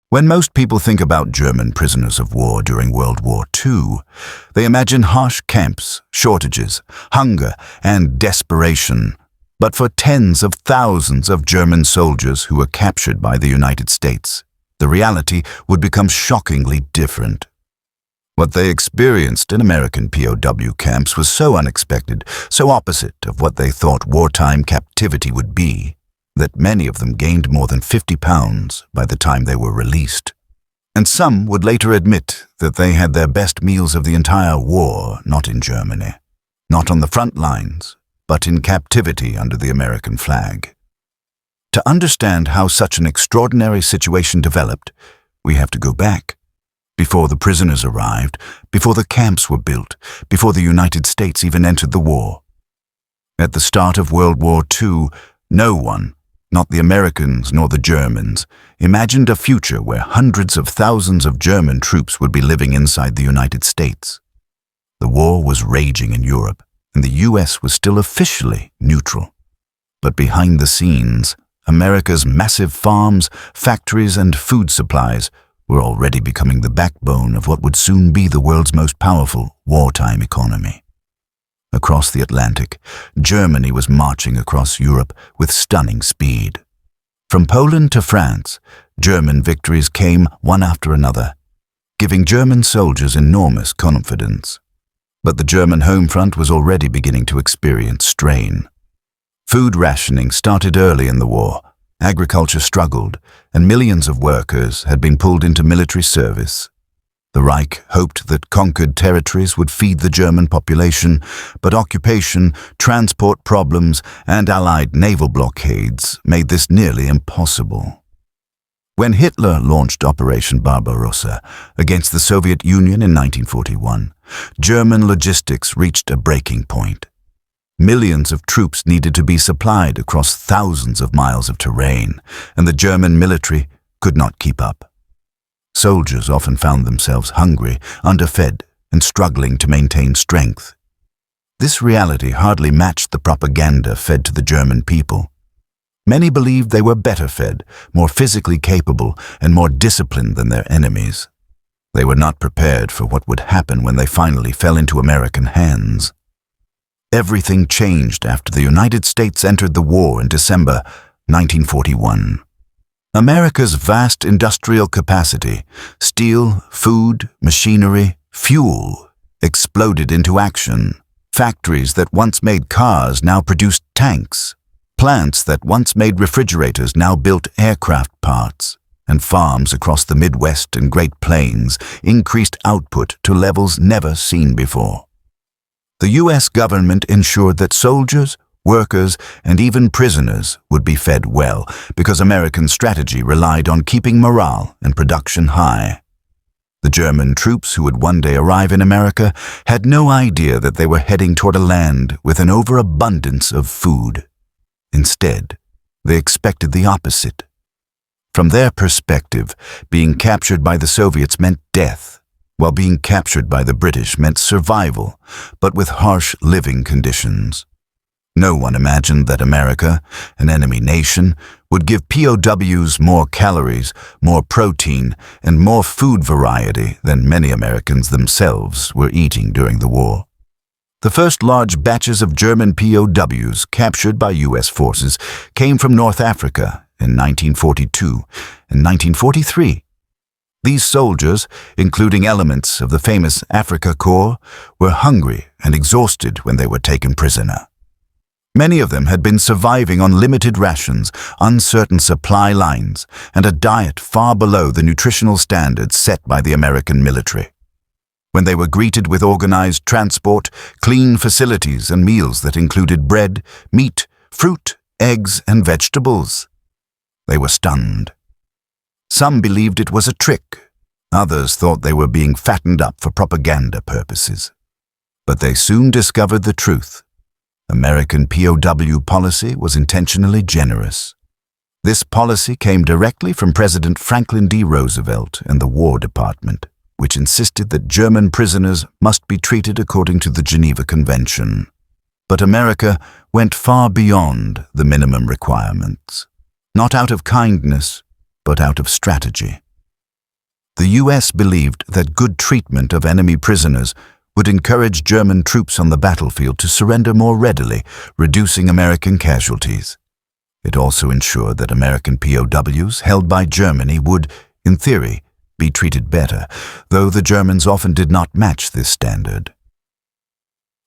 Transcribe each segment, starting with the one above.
When most people think about German prisoners of war during World War II, they imagine harsh camps, shortages, hunger, and desperation. But for tens of thousands of German soldiers who were captured by the United States, the reality would become shockingly different. What they experienced in American POW camps was so unexpected, so opposite of what they thought wartime captivity would be, that many of them gained more than 50 pounds by the time they were released. And some would later admit that they had their best meals of the entire war not in Germany, not on the front lines, but in captivity under the American flag. To understand how such an extraordinary situation developed, we have to go back. Before the prisoners arrived, before the camps were built, before the United States even entered the war. At the start of World War II, no one, not the Americans nor the Germans, imagined a future where hundreds of thousands of German troops would be living inside the United States. The war was raging in Europe, and the US was still officially neutral. But behind the scenes, America's massive farms, factories, and food supplies were already becoming the backbone of what would soon be the world's most powerful wartime economy. Across the Atlantic, Germany was marching across Europe with stunning speed. From Poland to France, German victories came one after another, giving German soldiers enormous confidence. But the German home front was already beginning to experience strain. Food rationing started early in the war. Agriculture struggled, and millions of workers had been pulled into military service. The Reich hoped that conquered territories would feed the German population, but occupation, transport problems, and Allied naval blockades made this nearly impossible. When Hitler launched Operation Barbarossa against the Soviet Union in 1941, German logistics reached a breaking point. Millions of troops needed to be supplied across thousands of miles of terrain, and the German military could not keep up. Soldiers often found themselves hungry, underfed, and struggling to maintain strength. This reality hardly matched the propaganda fed to the German people. Many believed they were better fed, more physically capable, and more disciplined than their enemies. They were not prepared for what would happen when they finally fell into American hands. Everything changed after the United States entered the war in December 1941. America's vast industrial capacity, steel, food, machinery, fuel, exploded into action. Factories that once made cars now produced tanks. Plants that once made refrigerators now built aircraft parts. And farms across the Midwest and Great Plains increased output to levels never seen before. The U.S. government ensured that soldiers, workers, and even prisoners would be fed well because American strategy relied on keeping morale and production high. The German troops who would one day arrive in America had no idea that they were heading toward a land with an overabundance of food. Instead, they expected the opposite. From their perspective, being captured by the Soviets meant death, while being captured by the British meant survival, but with harsh living conditions. No one imagined that America, an enemy nation, would give POWs more calories, more protein, and more food variety than many Americans themselves were eating during the war. The first large batches of German POWs captured by U.S. forces came from North Africa in 1942 and 1943. These soldiers, including elements of the famous Afrika Korps, were hungry and exhausted when they were taken prisoner. Many of them had been surviving on limited rations, uncertain supply lines, and a diet far below the nutritional standards set by the American military. When they were greeted with organized transport, clean facilities, and meals that included bread, meat, fruit, eggs, and vegetables, they were stunned. Some believed it was a trick. Others thought they were being fattened up for propaganda purposes. But they soon discovered the truth. American POW policy was intentionally generous. This policy came directly from President Franklin D. Roosevelt and the War Department, which insisted that German prisoners must be treated according to the Geneva Convention. But America went far beyond the minimum requirements, not out of kindness, but out of strategy. The US believed that good treatment of enemy prisoners would encourage German troops on the battlefield to surrender more readily, reducing American casualties. It also ensured that American POWs held by Germany would, in theory, be treated better, though the Germans often did not match this standard.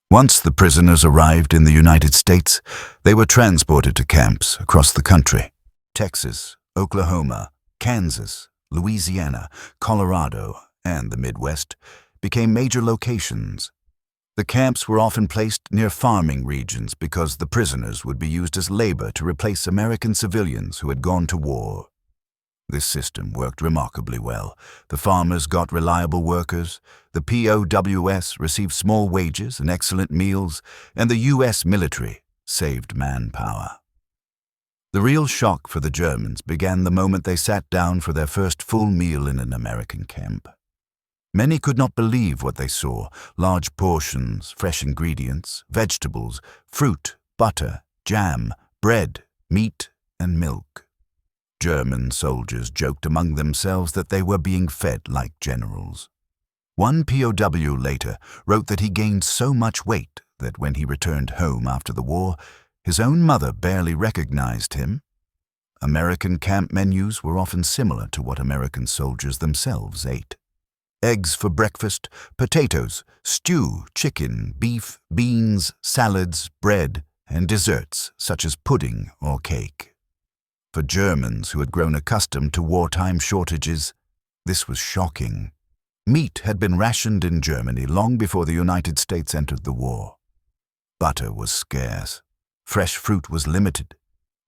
Once the prisoners arrived in the United States, they were transported to camps across the country. Texas, Oklahoma, Kansas, Louisiana, Colorado, and the Midwest became major locations. The camps were often placed near farming regions because the prisoners would be used as labor to replace American civilians who had gone to war. This system worked remarkably well. The farmers got reliable workers, the POWs received small wages and excellent meals, and the US military saved manpower. The real shock for the Germans began the moment they sat down for their first full meal in an American camp. Many could not believe what they saw: large portions, fresh ingredients, vegetables, fruit, butter, jam, bread, meat, and milk. German soldiers joked among themselves that they were being fed like generals. One POW later wrote that he gained so much weight that when he returned home after the war, his own mother barely recognized him. American camp menus were often similar to what American soldiers themselves ate. Eggs for breakfast, potatoes, stew, chicken, beef, beans, salads, bread, and desserts such as pudding or cake. For Germans who had grown accustomed to wartime shortages, this was shocking. Meat had been rationed in Germany long before the United States entered the war. Butter was scarce. Fresh fruit was limited.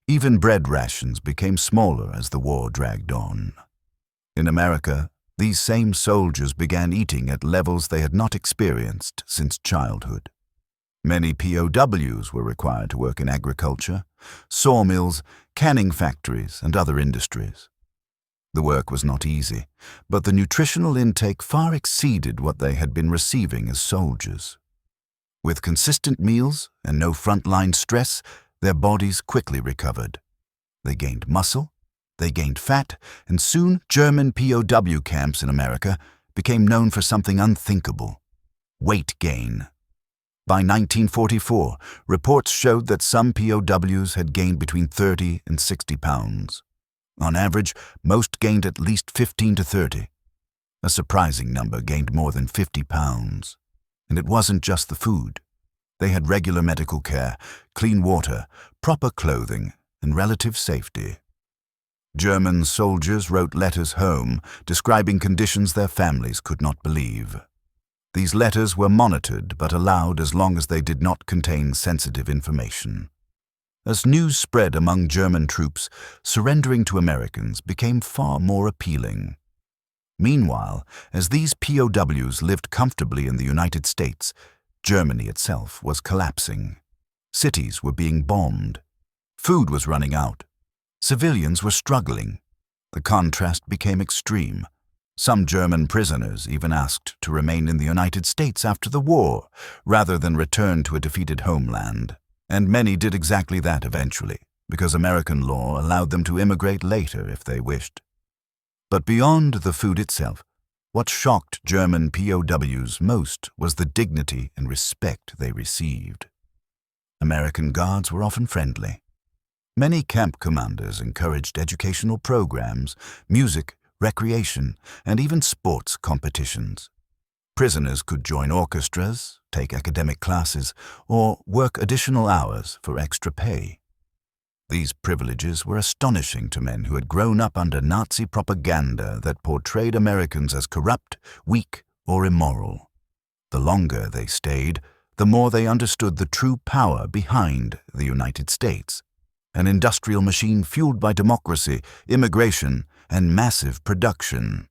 Even bread rations became smaller as the war dragged on. In America, these same soldiers began eating at levels they had not experienced since childhood. Many POWs were required to work in agriculture, sawmills, canning factories, and other industries. The work was not easy, but the nutritional intake far exceeded what they had been receiving as soldiers. With consistent meals and no frontline stress, their bodies quickly recovered. They gained muscle, they gained fat, and soon German POW camps in America became known for something unthinkable: weight gain. By 1944, reports showed that some POWs had gained between 30 and 60 pounds. On average, most gained at least 15 to 30. A surprising number gained more than 50 pounds. And it wasn't just the food. They had regular medical care, clean water, proper clothing, and relative safety. German soldiers wrote letters home describing conditions their families could not believe. These letters were monitored but allowed as long as they did not contain sensitive information. As news spread among German troops, surrendering to Americans became far more appealing. Meanwhile, as these POWs lived comfortably in the United States, Germany itself was collapsing. Cities were being bombed. Food was running out. Civilians were struggling. The contrast became extreme. Some German prisoners even asked to remain in the United States after the war, rather than return to a defeated homeland. And many did exactly that eventually, because American law allowed them to immigrate later if they wished. But beyond the food itself, what shocked German POWs most was the dignity and respect they received. American guards were often friendly. Many camp commanders encouraged educational programs, music, recreation, and even sports competitions. Prisoners could join orchestras, take academic classes, or work additional hours for extra pay. These privileges were astonishing to men who had grown up under Nazi propaganda that portrayed Americans as corrupt, weak, or immoral. The longer they stayed, the more they understood the true power behind the United States, an industrial machine fueled by democracy, immigration, and massive production.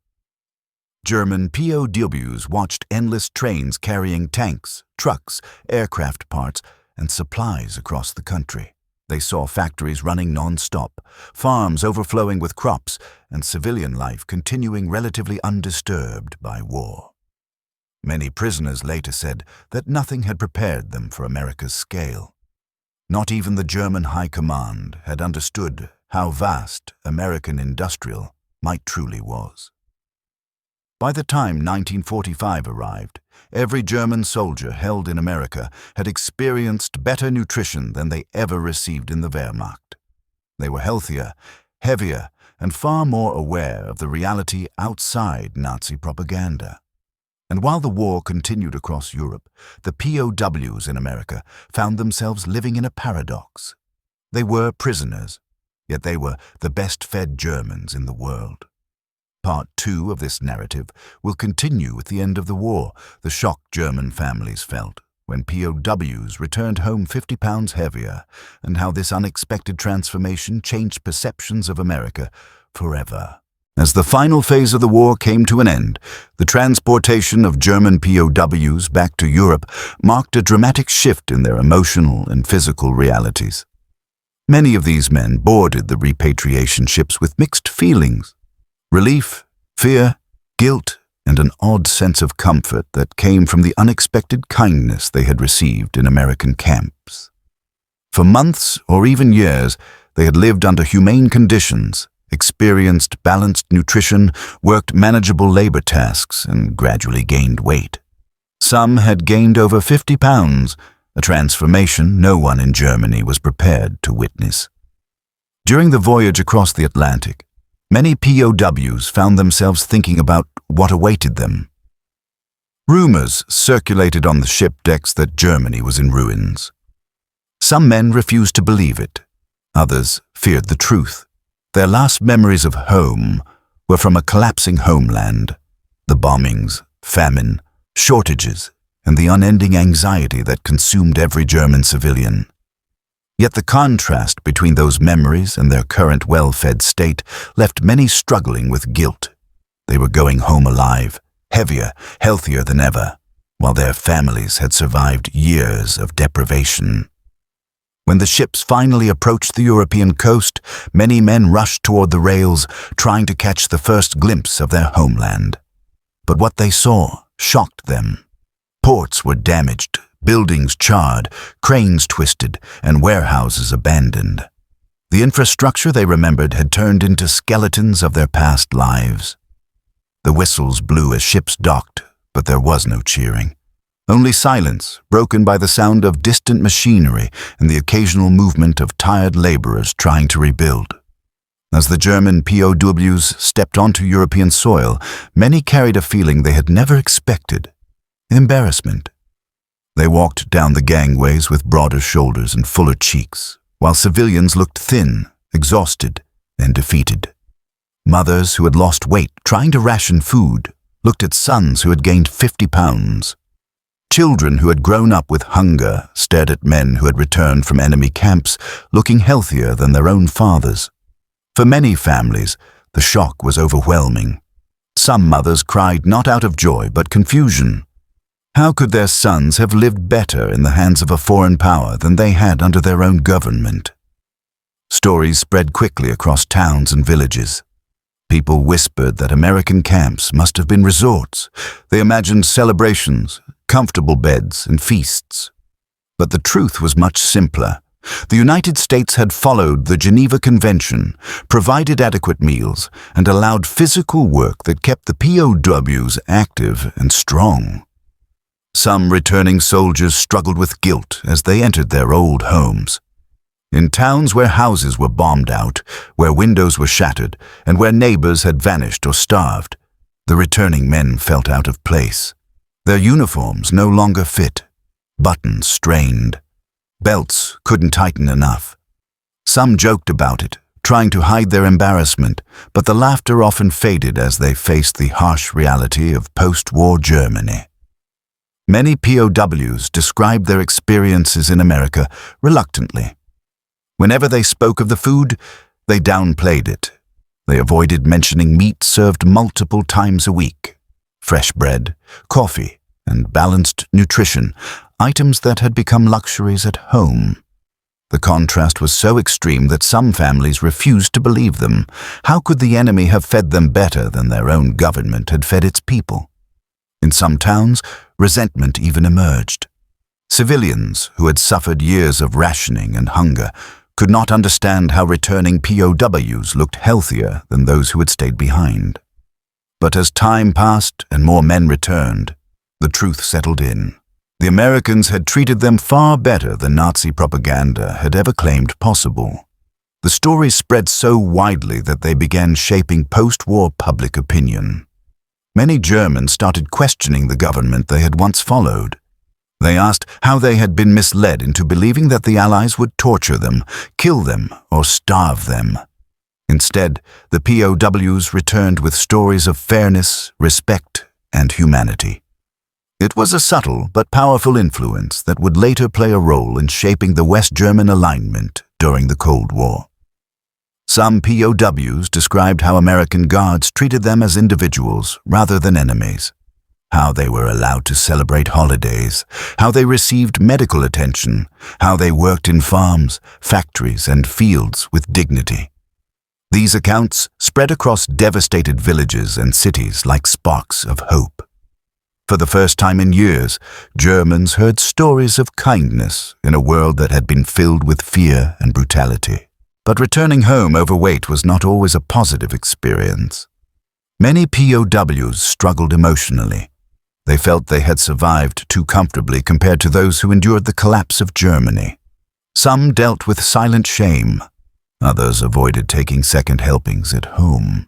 German POWs watched endless trains carrying tanks, trucks, aircraft parts, and supplies across the country. They saw factories running non-stop, farms overflowing with crops, and civilian life continuing relatively undisturbed by war. Many prisoners later said that nothing had prepared them for America's scale. Not even the German High Command had understood how vast American industrial might truly was. By the time 1945 arrived, every German soldier held in America had experienced better nutrition than they ever received in the Wehrmacht. They were healthier, heavier, and far more aware of the reality outside Nazi propaganda. And while the war continued across Europe, the POWs in America found themselves living in a paradox. They were prisoners, yet they were the best-fed Germans in the world. Part 2 of this narrative will continue with the end of the war, the shock German families felt when POWs returned home 50 pounds heavier, and how this unexpected transformation changed perceptions of America forever. As the final phase of the war came to an end, the transportation of German POWs back to Europe marked a dramatic shift in their emotional and physical realities. Many of these men boarded the repatriation ships with mixed feelings: relief, fear, guilt, and an odd sense of comfort that came from the unexpected kindness they had received in American camps. For months or even years, they had lived under humane conditions, experienced balanced nutrition, worked manageable labor tasks, and gradually gained weight. Some had gained over 50 pounds, a transformation no one in Germany was prepared to witness. During the voyage across the Atlantic, many POWs found themselves thinking about what awaited them. Rumors circulated on the ship decks that Germany was in ruins. Some men refused to believe it. Others feared the truth. Their last memories of home were from a collapsing homeland, the bombings, famine, shortages, and the unending anxiety that consumed every German civilian. Yet the contrast between those memories and their current well-fed state left many struggling with guilt. They were going home alive, heavier, healthier than ever, while their families had survived years of deprivation. When the ships finally approached the European coast, many men rushed toward the rails, trying to catch the first glimpse of their homeland. But what they saw shocked them. Ports were damaged, buildings charred, cranes twisted, and warehouses abandoned. The infrastructure they remembered had turned into skeletons of their past lives. The whistles blew as ships docked, but there was no cheering. Only silence, broken by the sound of distant machinery and the occasional movement of tired laborers trying to rebuild. As the German POWs stepped onto European soil, many carried a feeling they had never expected: embarrassment. They walked down the gangways with broader shoulders and fuller cheeks, while civilians looked thin, exhausted, and defeated. Mothers who had lost weight trying to ration food looked at sons who had gained 50 pounds. Children who had grown up with hunger stared at men who had returned from enemy camps, looking healthier than their own fathers. For many families, the shock was overwhelming. Some mothers cried not out of joy but confusion. How could their sons have lived better in the hands of a foreign power than they had under their own government? Stories spread quickly across towns and villages. People whispered that American camps must have been resorts. They imagined celebrations, comfortable beds, and feasts. But the truth was much simpler. The United States had followed the Geneva Convention, provided adequate meals, and allowed physical work that kept the POWs active and strong. Some returning soldiers struggled with guilt as they entered their old homes. In towns where houses were bombed out, where windows were shattered, and where neighbors had vanished or starved, the returning men felt out of place. Their uniforms no longer fit, buttons strained, belts couldn't tighten enough. Some joked about it, trying to hide their embarrassment, but the laughter often faded as they faced the harsh reality of post-war Germany. Many POWs described their experiences in America reluctantly. Whenever they spoke of the food, they downplayed it. They avoided mentioning meat served multiple times a week, fresh bread, coffee, and balanced nutrition, items that had become luxuries at home. The contrast was so extreme that some families refused to believe them. How could the enemy have fed them better than their own government had fed its people? In some towns, resentment even emerged. Civilians who had suffered years of rationing and hunger could not understand how returning POWs looked healthier than those who had stayed behind. But as time passed and more men returned, the truth settled in. The Americans had treated them far better than Nazi propaganda had ever claimed possible. The stories spread so widely that they began shaping post-war public opinion. Many Germans started questioning the government they had once followed. They asked how they had been misled into believing that the Allies would torture them, kill them, or starve them. Instead, the POWs returned with stories of fairness, respect, and humanity. It was a subtle but powerful influence that would later play a role in shaping the West German alignment during the Cold War. Some POWs described how American guards treated them as individuals rather than enemies, how they were allowed to celebrate holidays, how they received medical attention, how they worked in farms, factories, and fields with dignity. These accounts spread across devastated villages and cities like sparks of hope. For the first time in years, Germans heard stories of kindness in a world that had been filled with fear and brutality. But returning home overweight was not always a positive experience. Many POWs struggled emotionally. They felt they had survived too comfortably compared to those who endured the collapse of Germany. Some dealt with silent shame. Others avoided taking second helpings at home.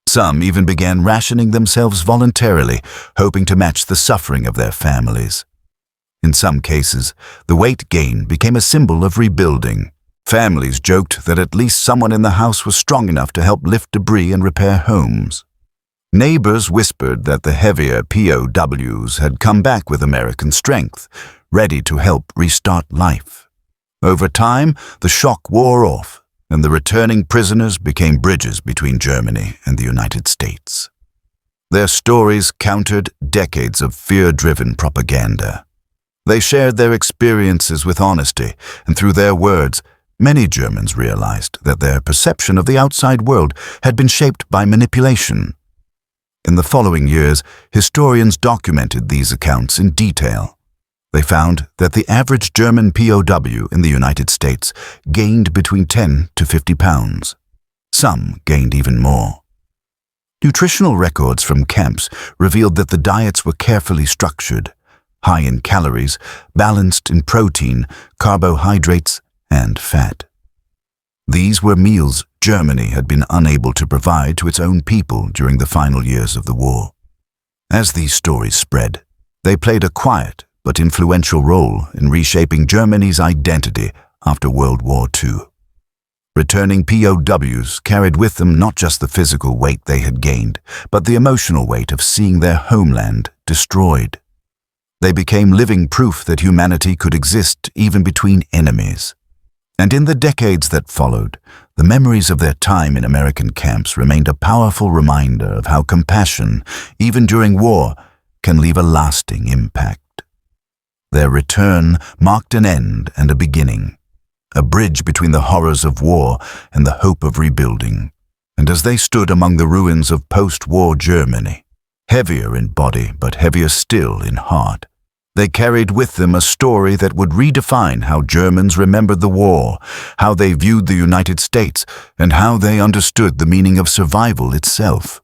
Some even began rationing themselves voluntarily, hoping to match the suffering of their families. In some cases, the weight gain became a symbol of rebuilding. Families joked that at least someone in the house was strong enough to help lift debris and repair homes. Neighbors whispered that the heavier POWs had come back with American strength, ready to help restart life. Over time, the shock wore off, and the returning prisoners became bridges between Germany and the United States. Their stories countered decades of fear-driven propaganda. They shared their experiences with honesty, and through their words, many Germans realized that their perception of the outside world had been shaped by manipulation. In the following years, historians documented these accounts in detail. They found that the average German POW in the United States gained between 10 to 50 pounds. Some gained even more. Nutritional records from camps revealed that the diets were carefully structured, high in calories, balanced in protein, carbohydrates, and fat. These were meals Germany had been unable to provide to its own people during the final years of the war. As these stories spread, they played a quiet but influential role in reshaping Germany's identity after World War II. Returning POWs carried with them not just the physical weight they had gained, but the emotional weight of seeing their homeland destroyed. They became living proof that humanity could exist even between enemies. And in the decades that followed, the memories of their time in American camps remained a powerful reminder of how compassion, even during war, can leave a lasting impact. Their return marked an end and a beginning, a bridge between the horrors of war and the hope of rebuilding. And as they stood among the ruins of post-war Germany, heavier in body but heavier still in heart, they carried with them a story that would redefine how Germans remembered the war, how they viewed the United States, and how they understood the meaning of survival itself.